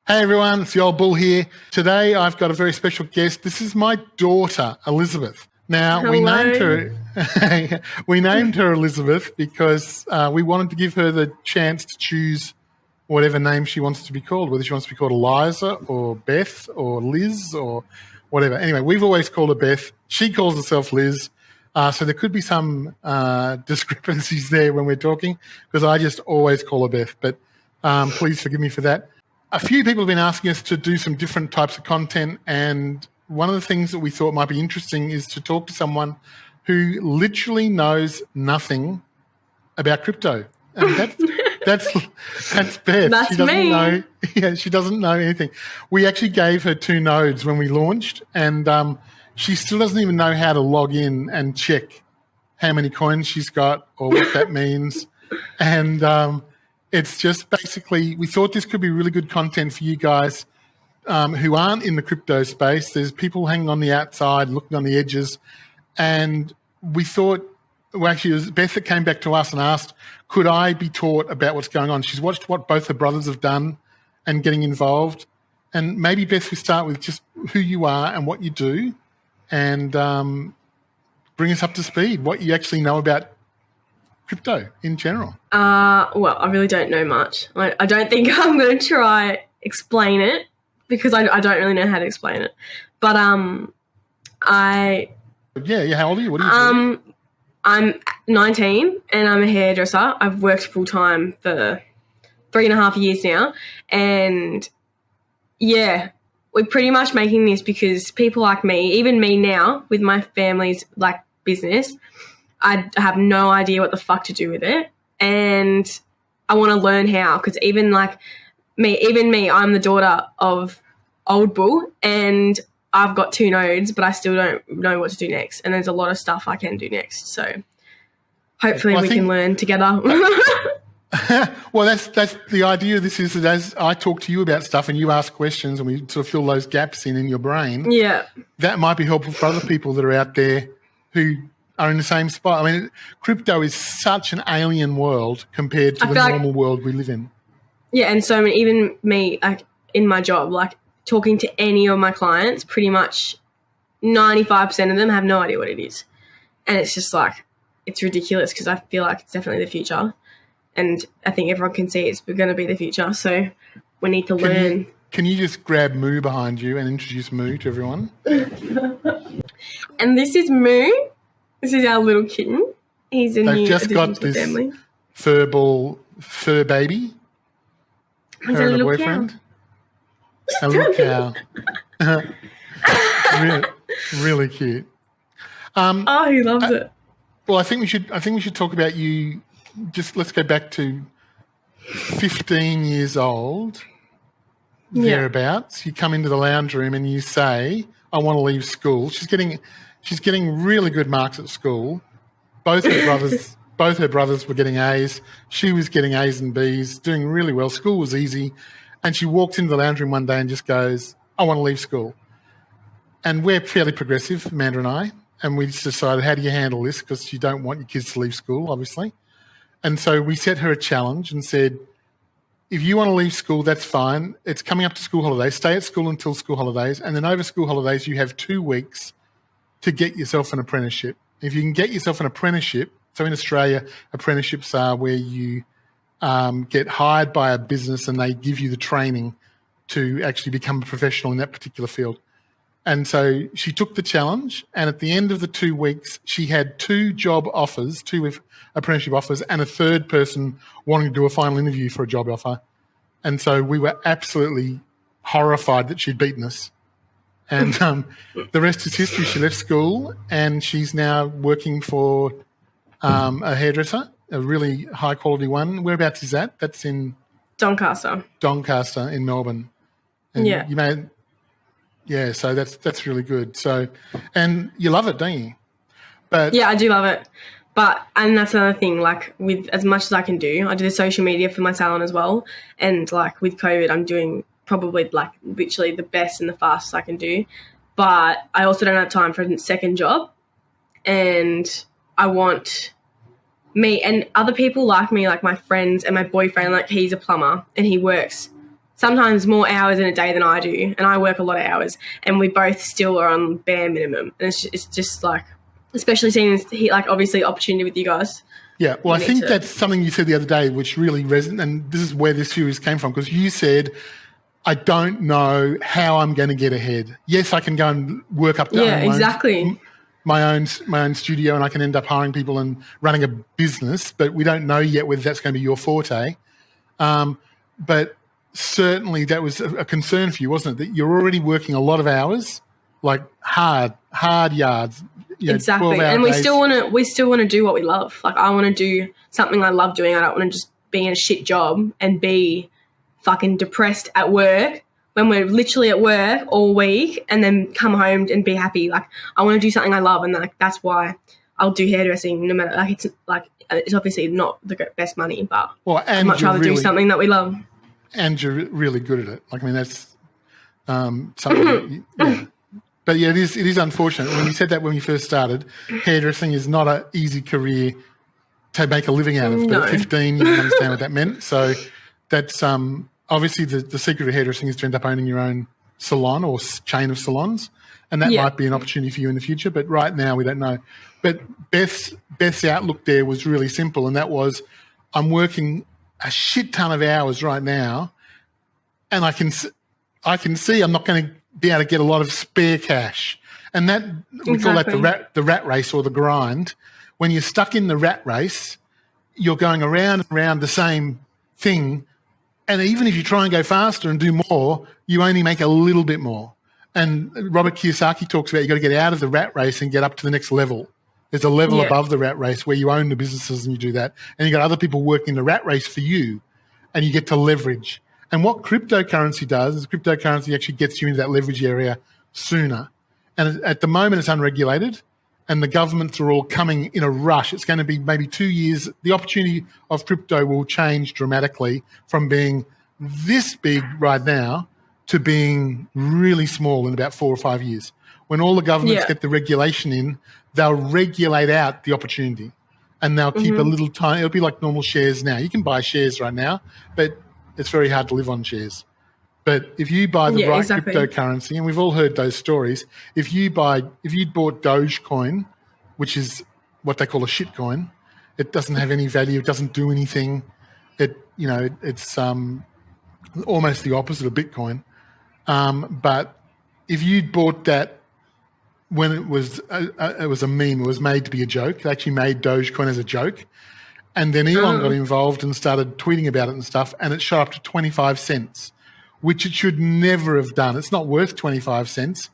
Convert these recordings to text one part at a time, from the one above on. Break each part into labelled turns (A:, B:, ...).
A: Hey everyone, it's the old bull here. Today I've got a very special guest. This is my daughter, Elizabeth. Now
B: Hello.
A: we named her Elizabeth because we wanted to give her the chance to choose whatever name she wants to be called, whether she wants to be called Eliza or Beth or Liz or whatever. Anyway, we've always called her Beth. She calls herself Liz. So there could be some discrepancies there when we're talking because I just always call her Beth. But please forgive me for that. A few people have been asking us to do some different types of content, and one of the things that we thought might be interesting is to talk to someone who literally knows nothing about crypto. And that's Beth.
B: That's
A: she doesn't
B: me.
A: know. Yeah, she doesn't know anything. We actually gave her 2 nodes when we launched, and she still doesn't even know how to log in and check how many coins she's got or what that means. And it's just basically, we thought this could be really good content for you guys who aren't in the crypto space. There's people hanging on the outside, looking on the edges. And we thought, well, actually, it was Beth that came back to us and asked, could I be taught about what's going on? She's watched what both her brothers have done and getting involved. And maybe, Beth, we start with just who you are and what you do and bring us up to speed, what you actually know about crypto in general.
B: Well, I really don't know much. I don't think I'm going to try explain it because I don't really know how to explain it. But
A: Yeah, how old are you? What do you do?
B: I'm 19 and I'm a hairdresser. I've worked full-time for 3.5 years now. And, yeah, we're pretty much making this because people like me, even me now with my family's, business, I have no idea what the fuck to do with it, and I want to learn how because even me, I'm the daughter of Old Bull, and I've got 2 nodes, but I still don't know what to do next, and there's a lot of stuff I can do next. So hopefully we can learn together.
A: Well, that's the idea of this is that as I talk to you about stuff and you ask questions and we sort of fill those gaps in your brain,
B: yeah,
A: that might be helpful for other people that are out there who are in the same spot. I mean, crypto is such an alien world compared to the normal world we live in.
B: Yeah, and so even me in my job, talking to any of my clients, pretty much 95% of them have no idea what it is. And it's just it's ridiculous because I feel like it's definitely the future. And I think everyone can see it's going to be the future. So we need to learn.
A: Can you just grab Moo behind you and introduce Moo to everyone?
B: And this is Moo. This is our little kitten. He's a new addition to the family.
A: Fur baby.
B: He's a little boyfriend.
A: A little cow. really cute.
B: He loves it.
A: Well, I think we should talk about you. Just let's go back to 15 years old, thereabouts. You come into the lounge room and you say, "I want to leave school." She's getting really good marks at school. Both her brothers were getting A's. She was getting A's and B's, doing really well. School was easy. And she walks into the lounge room one day and just goes, "I want to leave school." And we're fairly progressive, Amanda and I, and we just decided, how do you handle this? Because you don't want your kids to leave school, obviously. And so we set her a challenge and said, if you want to leave school, that's fine. It's coming up to school holidays. Stay at school until school holidays. And then over school holidays, you have 2 weeks to get yourself an apprenticeship. If you can get yourself an apprenticeship, so in Australia, apprenticeships are where you get hired by a business and they give you the training to actually become a professional in that particular field. And so she took the challenge, and at the end of the 2 weeks, she had 2 job offers, 2 apprenticeship offers, and a 3rd person wanting to do a final interview for a job offer. And so we were absolutely horrified that she'd beaten us. And the rest is history. She left school and she's now working for a hairdresser, a really high-quality one. Whereabouts is that? That's in
B: Doncaster
A: in Melbourne. And
B: yeah.
A: So that's really good. So, and you love it, don't you? But
B: yeah, I do love it. And that's another thing, with as much as I can do, I do the social media for my salon as well. And with COVID, I'm doing probably literally the best and the fastest I can do. But I also don't have time for a second job. And I want me and other people like me, like my friends and my boyfriend, he's a plumber and he works sometimes more hours in a day than I do, and I work a lot of hours, and we both still are on bare minimum. And it's just like, especially seeing like obviously opportunity with you guys.
A: Yeah, well, I think that's something you said the other day, which really resonated, and this is where this series came from, because you said, I don't know how I'm going to get ahead. Yes, I can go and work up to my own studio, and I can end up hiring people and running a business, but we don't know yet whether that's going to be your forte. But certainly that was a concern for you, wasn't it? That you're already working a lot of hours, like hard yards.
B: Exactly, and we still want to do what we love. Like, I want to do something I love doing. I don't want to just be in a shit job and be fucking depressed at work when we're literally at work all week, and then come home and be happy. Like, I want to do something I love, and like that's why I'll do hairdressing. No matter it's obviously not the best money, but I'd much rather do something that we love.
A: And you're really good at it. Like, I mean, that's something. Yeah. But yeah, it is unfortunate. When you said that when you first started, hairdressing is not an easy career to make a living out of. But at 15, you didn't understand what that meant. So that's obviously the secret of hairdressing is to end up owning your own salon or chain of salons, and that might be an opportunity for you in the future. But right now, we don't know. But Beth's outlook there was really simple, and that was, I'm working a shit ton of hours right now, and I can see I'm not going to be able to get a lot of spare cash. And that we call that the rat race or the grind. When you're stuck in the rat race, you're going around and around the same thing, and even if you try and go faster and do more, you only make a little bit more. And Robert Kiyosaki talks about you got to get out of the rat race and get up to the next level. There's a level above the rat race where you own the businesses and you do that, and you got other people working the rat race for you, and you get to leverage. And what cryptocurrency does is cryptocurrency actually gets you into that leverage area sooner. And at the moment, it's unregulated, and the governments are all coming in a rush. It's going to be maybe 2 years. The opportunity of crypto will change dramatically from being this big right now to being really small in about 4 or 5 years. When all the governments get the regulation in, they'll regulate out the opportunity, and they'll keep a little tiny. It'll be like normal shares now. You can buy shares right now, but it's very hard to live on shares. But if you buy the right cryptocurrency, and we've all heard those stories, if you bought Dogecoin, which is what they call a shit coin, it doesn't have any value. It doesn't do anything. It's almost the opposite of Bitcoin. But if you'd bought that when it was a meme, it was made to be a joke. They actually made Dogecoin as a joke. And then Elon got involved and started tweeting about it and stuff, and it shot up to 25 cents, which it should never have done. It's not worth 25 cents.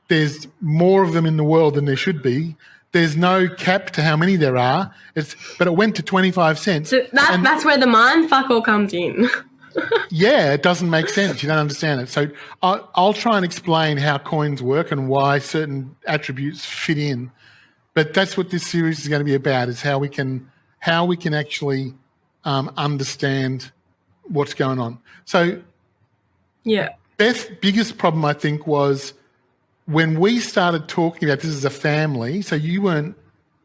A: There's more of them in the world than there should be. There's no cap to how many there are. But it went to 25 cents.
B: So that's where the mind fuck all comes in.
A: Yeah, it doesn't make sense. You don't understand it. So I'll try and explain how coins work and why certain attributes fit in. But that's what this series is going to be about, is how we can actually understand what's going on. So Beth's biggest problem, I think, was when we started talking about this as a family. So you weren't,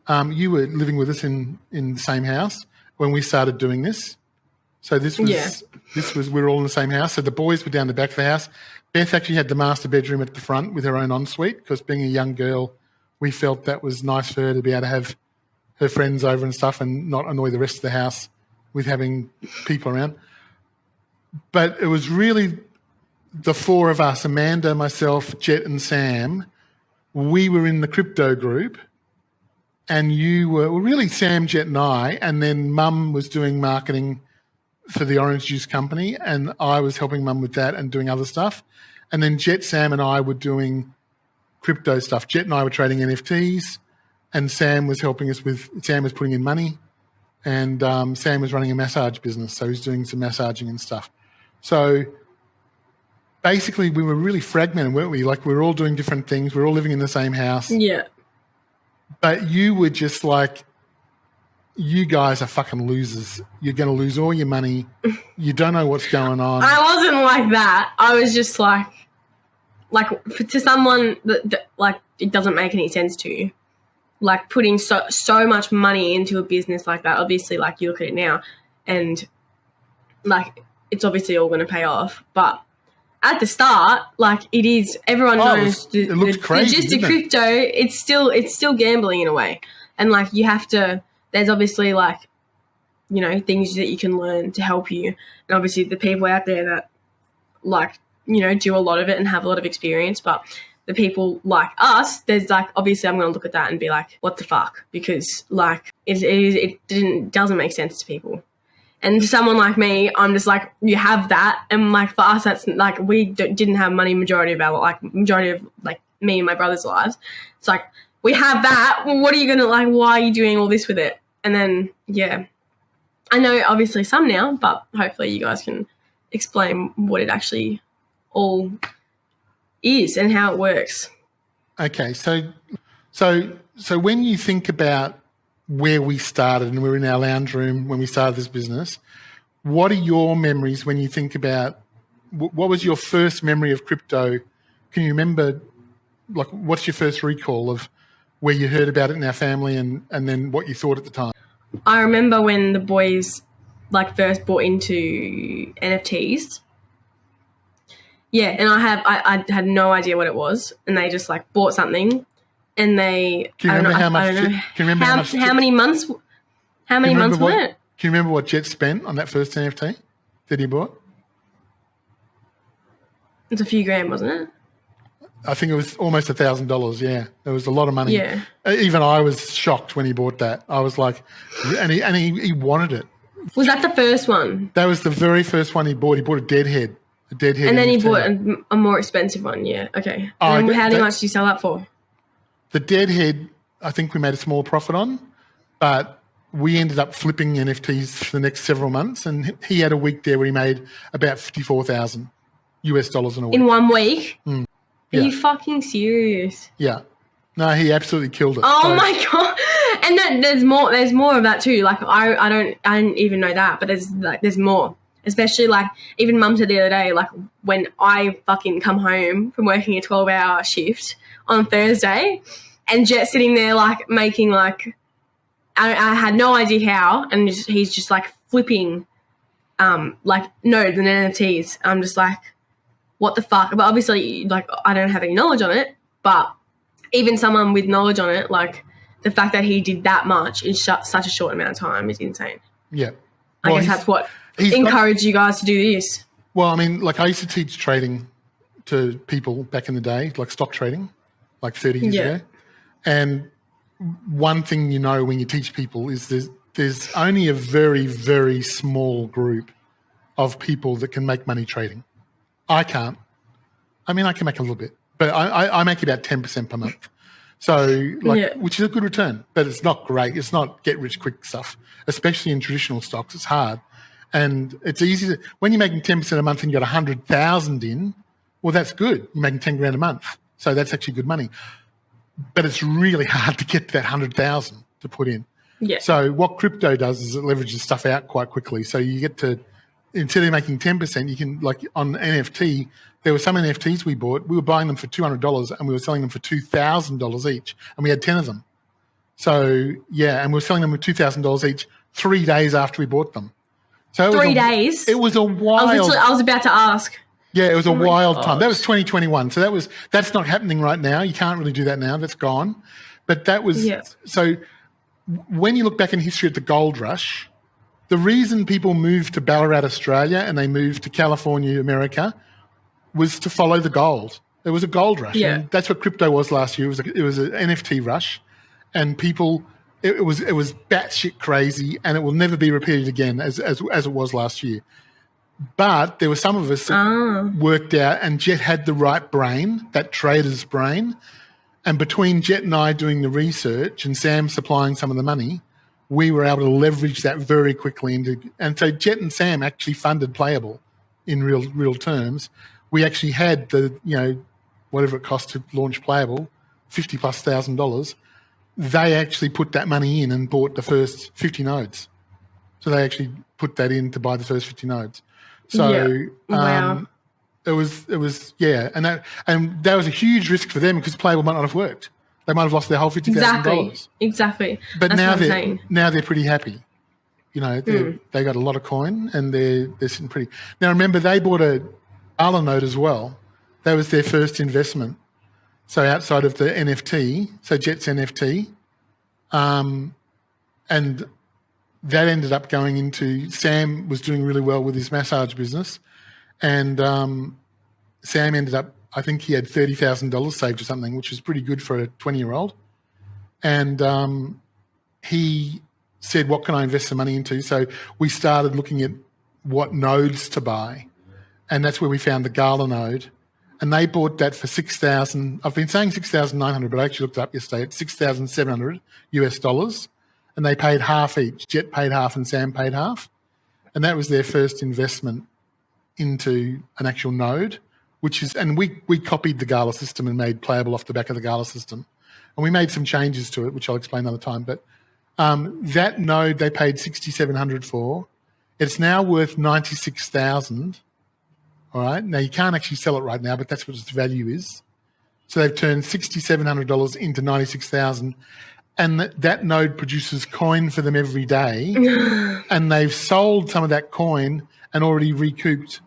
A: you were living with us in the same house when we started doing this. So this was we were all in the same house. So the boys were down the back of the house. Beth actually had the master bedroom at the front with her own ensuite, because being a young girl, we felt that was nice for her to be able to have her friends over and stuff and not annoy the rest of the house with having people around. But it was really the four of us, Amanda, myself, Jet and Sam. We were in the crypto group, and you were really Sam, Jet and I, and then Mum was doing marketing for the orange juice company, and I was helping Mum with that and doing other stuff. And then Jet, Sam and I were doing crypto stuff. Jet and I were trading NFTs, and Sam was helping us Sam was putting in money, and Sam was running a massage business, so he's doing some massaging and stuff. So basically we were really fragmented, weren't we? Like, we were all doing different things. We were all living in the same house. Yeah. But you were just like, you guys are fucking losers. You're going to lose all your money. You don't know what's going on.
B: I wasn't like that. I was just like to someone that like, it doesn't make any sense to you. Like, putting so much money into a business like that. Obviously, like, you look at it now and like it's obviously all going to pay off. But at the start, like it is, everyone knows
A: it looked crazy,
B: the gist of
A: didn't it?
B: crypto. It's still gambling in a way, and like you have to. There's obviously like, you know, things that you can learn to help you, and obviously the people out there that like, you know, do a lot of it and have a lot of experience, but the people like us, there's like, obviously I'm going to look at that and be like, what the fuck? Because like it doesn't make sense to people. And to someone like me, I'm just like, you have that. And like for us, that's like, we didn't have money majority of like me and my brother's lives. It's like, we have that. Well, what are you going to like, why are you doing all this with it? And then, yeah, I know obviously some now, but hopefully you guys can explain what it actually all is and how it works.
A: Okay, so when you think about where we started and we were in our lounge room when we started this business, what are your memories when you think about what was your first memory of crypto? Can you remember, like, what's your first recall of where you heard about it in our family and then what you thought at the time?
B: I remember when the boys like first bought into NFTs. Yeah, and I had no idea what it was, and they just like bought something, and they.
A: Can you remember how much? Can you remember
B: how many months? How many months was it?
A: Can you remember what Jet spent on that first NFT that he bought?
B: It's a few grand, wasn't it?
A: I think it was almost $1,000. Yeah, it was a lot of money.
B: Yeah.
A: Even I was shocked when he bought that. I was like, and he wanted it.
B: Was that the first one?
A: That was the very first one he bought. He bought a deadhead.
B: And then he bought a more expensive one, yeah. Okay. And how much did you sell that for?
A: The deadhead, I think we made a small profit on, but we ended up flipping NFTs for the next several months, and he had a week there where he made about $54,000 in a week.
B: In 1 week?
A: Yeah.
B: Are you fucking serious?
A: Yeah. No, he absolutely killed it.
B: Oh my God. And then there's more of that too. Like I didn't even know that, but there's more. Especially like even Mum said the other day, like when I fucking come home from working a 12-hour shift on Thursday and Jet sitting there like making like, I had no idea how, and he's just like flipping like nodes and NFTs. I'm just like, what the fuck? But obviously like I don't have any knowledge on it, but even someone with knowledge on it, like the fact that he did that much in such a short amount of time is insane.
A: Yeah.
B: I guess that's what encouraged you guys to do this.
A: Well, I mean, like I used to teach trading to people back in the day, like stock trading, like 30 years ago. And one thing you know when you teach people is there's only a very, very small group of people that can make money trading. I can't. I mean, I can make a little bit, but I make about 10% per month. So, which is a good return, but it's not great. It's not get-rich-quick stuff, especially in traditional stocks. It's hard. And it's easy when you're making 10% a month and you got 100,000 in, well, that's good. You're making 10 grand a month. So that's actually good money. But it's really hard to get that 100,000 to put in.
B: Yeah.
A: So what crypto does is it leverages stuff out quite quickly. So you get to, instead of making 10%, you can, like on NFT, there were some NFTs we bought. We were buying them for $200 and we were selling them for $2,000 each. And we had 10 of them. So, yeah, and we were selling them for $2,000 each 3 days after we bought them. So
B: 3 days?
A: It was a wild...
B: I was about to ask.
A: Yeah, it was a wild time. That was 2021. So that's not happening right now. You can't really do that now. That's gone. But that was... Yeah. So when you look back in history at the gold rush, the reason people moved to Ballarat, Australia, and they moved to California, America, was to follow the gold. There was a gold rush.
B: Yeah.
A: And that's what crypto was last year. It was an NFT rush. And people... It was batshit crazy, and it will never be repeated again as it was last year. But there were some of us that worked out, and Jet had the right brain, that trader's brain. And between Jet and I doing the research and Sam supplying some of the money, we were able to leverage that very quickly. And so Jet and Sam actually funded Playable in real terms. We actually had the, whatever it cost to launch Playable, $50,000+. They actually put that money in and bought the first 50 nodes. So they actually put that in to buy the first 50 nodes. So
B: wow.
A: it was and that was a huge risk for them because Playable might not have worked. They might have lost their whole $50,000.
B: Exactly.
A: But
B: that's
A: now they're pretty happy. You know, they got a lot of coin and they're sitting pretty. Now, remember, they bought a Gala node as well. That was their first investment. So outside of the NFT, so Jet's NFT, and that ended up going into, Sam was doing really well with his massage business, and Sam ended up, I think he had $30,000 saved or something, which was pretty good for a 20-year-old. And he said, what can I invest some money into? So we started looking at what nodes to buy, and that's where we found the Gala node. And they bought that for $6,000. I've been saying $6,900, but I actually looked it up yesterday. It's $6,700 US, and they paid half each. Jet paid half and Sam paid half, and that was their first investment into an actual node, which is. And we copied the Gala system and made Playable off the back of the Gala system, and we made some changes to it, which I'll explain another time. But that node they paid $6,700 for. It's now worth $96,000. All right. Now, you can't actually sell it right now, but that's what its value is. So they've turned $6,700 into $96,000, and that node produces coin for them every day. And they've sold some of that coin and already recouped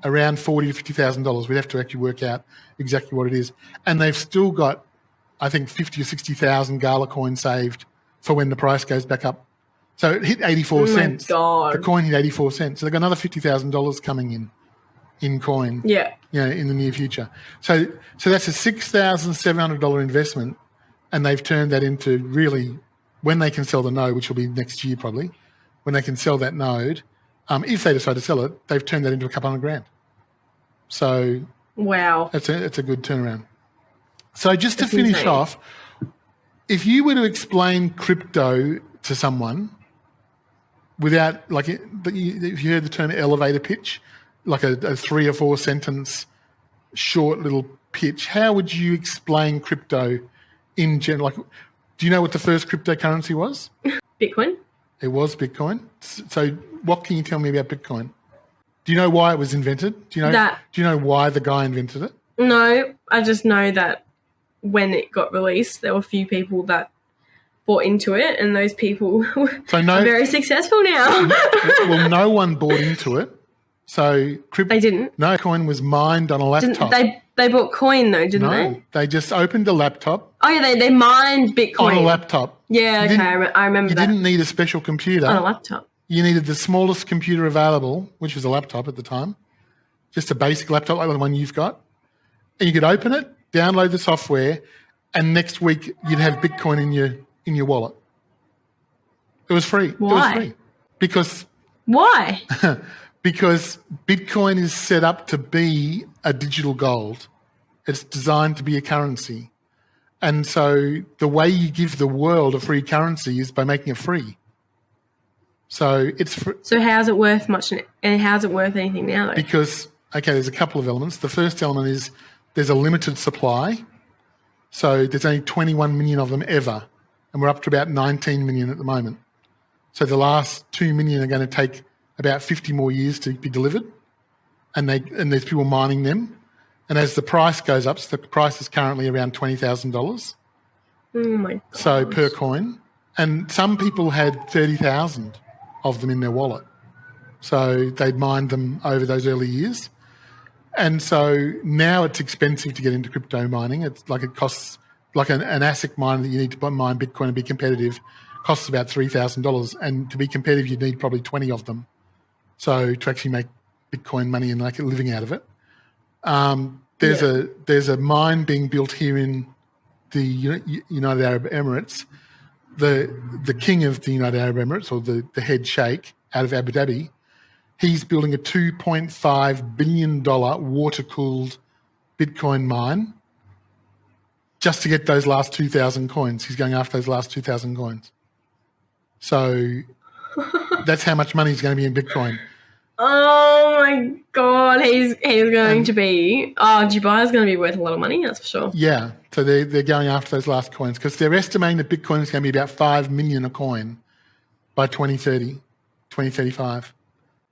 A: around $40,000 to $50,000. We'd have to actually work out exactly what it is. And they've still got, I think, 50 or 60,000 Gala coin saved for when the price goes back up. So it hit 84 cents.
B: God.
A: The coin hit 84 cents. So they've got another $50,000 coming in coin, you know, in the near future. So that's a $6,700 investment, and they've turned that into, really, when they can sell the node, which will be next year probably, when they can sell that node, if they decide to sell it, they've turned that into a couple $100,000. So
B: wow,
A: it's a good turnaround. So just to finish off, if you were to explain crypto to someone without, like, if you heard the term elevator pitch, like a 3 or 4 sentence short little pitch, how would you explain crypto in general? Like, do you know what the first cryptocurrency was?
B: Bitcoin.
A: It was Bitcoin. So what can you tell me about Bitcoin? Do you know why it was invented? Do you know why the guy invented it?
B: No, I just know that when it got released, there were a few people that bought into it, and those people are very successful now.
A: Well, no one bought into it. So
B: they didn't.
A: No, coin was mined on a laptop.
B: They bought coin though, didn't they?
A: No, they just opened a laptop.
B: Oh yeah, they mined Bitcoin
A: on a laptop.
B: Yeah, okay, I remember that.
A: You didn't need a special computer
B: on a laptop.
A: You needed the smallest computer available, which was a laptop at the time, just a basic laptop like the one you've got, and you could open it, download the software, and next week you'd have Bitcoin in your wallet. It was free.
B: Why?
A: It was free because
B: why?
A: Because Bitcoin is set up to be a digital gold. It's designed to be a currency. And so the way you give the world a free currency is by making it free. So it's
B: So how's it worth much, and how's it worth anything now though?
A: Because, okay, there's a couple of elements. The first element is there's a limited supply. So there's only 21 million of them ever, and we're up to about 19 million at the moment. So the last 2 million are going to take about 50 more years to be delivered, and there's people mining them. And as the price goes up, so the price is currently around $20,000.
B: Oh my God.
A: So per coin. And some people had 30,000 of them in their wallet. So they'd mined them over those early years. And so now it's expensive to get into crypto mining. It's like it costs, like an ASIC miner that you need to mine Bitcoin and be competitive, costs about $3,000. And to be competitive, you'd need probably 20 of them. So to actually make Bitcoin money and like a living out of it. There's a mine being built here in the United Arab Emirates. The king of the United Arab Emirates, or the head sheikh out of Abu Dhabi, he's building a $2.5 billion water-cooled Bitcoin mine just to get those last 2,000 coins. He's going after those last 2,000 coins. So that's how much money is going to be in Bitcoin.
B: Oh my God, he's going to be. Oh, Dubai's going to be worth a lot of money. That's for sure.
A: Yeah, so they're going after those last coins because they're estimating that Bitcoin is going to be about 5 million a coin by 2030, 2035.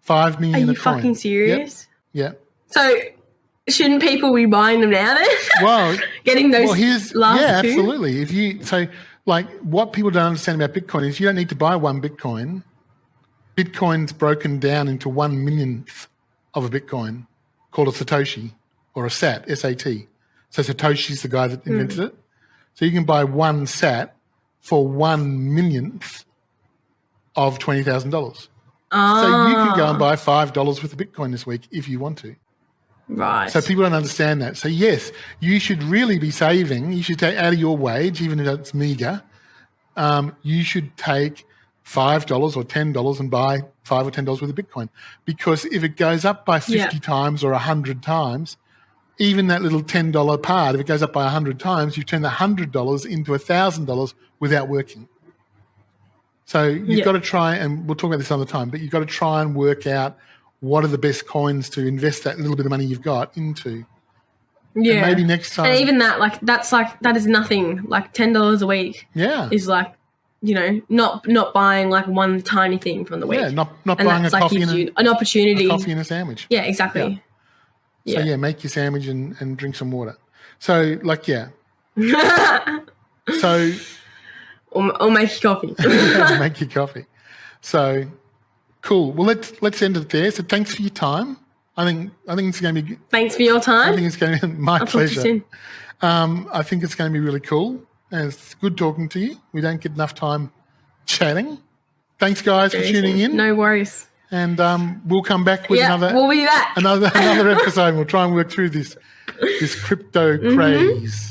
A: 5 million a coin.
B: Are you fucking serious?
A: Yep.
B: So shouldn't people be buying them now then?
A: Well,
B: getting those last two?
A: Yeah, absolutely. What people don't understand about Bitcoin is you don't need to buy one Bitcoin. Bitcoin's broken down into 1/1,000,000th of a Bitcoin called a Satoshi or a SAT, S-A-T. So Satoshi's the guy that invented it. So you can buy one SAT for 1/1,000,000th of $20,000. So you can go and buy $5 worth of Bitcoin this week if you want to.
B: Right.
A: So people don't understand that. So yes, you should really be saving. You should take out of your wage, even if it's meager. You should take $5 or $10 and buy $5 or $10 worth of Bitcoin, because if it goes up by 50 times or 100 times, even that little $10 part, if it goes up by 100 times, you turn the $100 into $1,000 without working. So you've got to try, and we'll talk about this another time, but you've got to try and work out what are the best coins to invest that little bit of money you've got into.
B: Yeah.
A: And maybe next time.
B: And even that, that is nothing. Like $10 a week.
A: Yeah.
B: Is like, not buying like one tiny thing from the week.
A: Yeah, not buying a coffee and
B: an opportunity.
A: A coffee and a sandwich.
B: Yeah, exactly.
A: Yeah. So make your sandwich and drink some water. So so
B: or make your coffee.
A: make your coffee. So cool. Well, let's end it there. So thanks for your time. I think it's going to be.
B: Thanks for your time.
A: I think it's going to be my pleasure.
B: Talk to you
A: soon. I think it's going to be really cool, and it's good talking to you. We don't get enough time chatting. Thanks, guys, for tuning in.
B: No worries.
A: And we'll come back with
B: we'll be back.
A: another episode. We'll try and work through this crypto craze.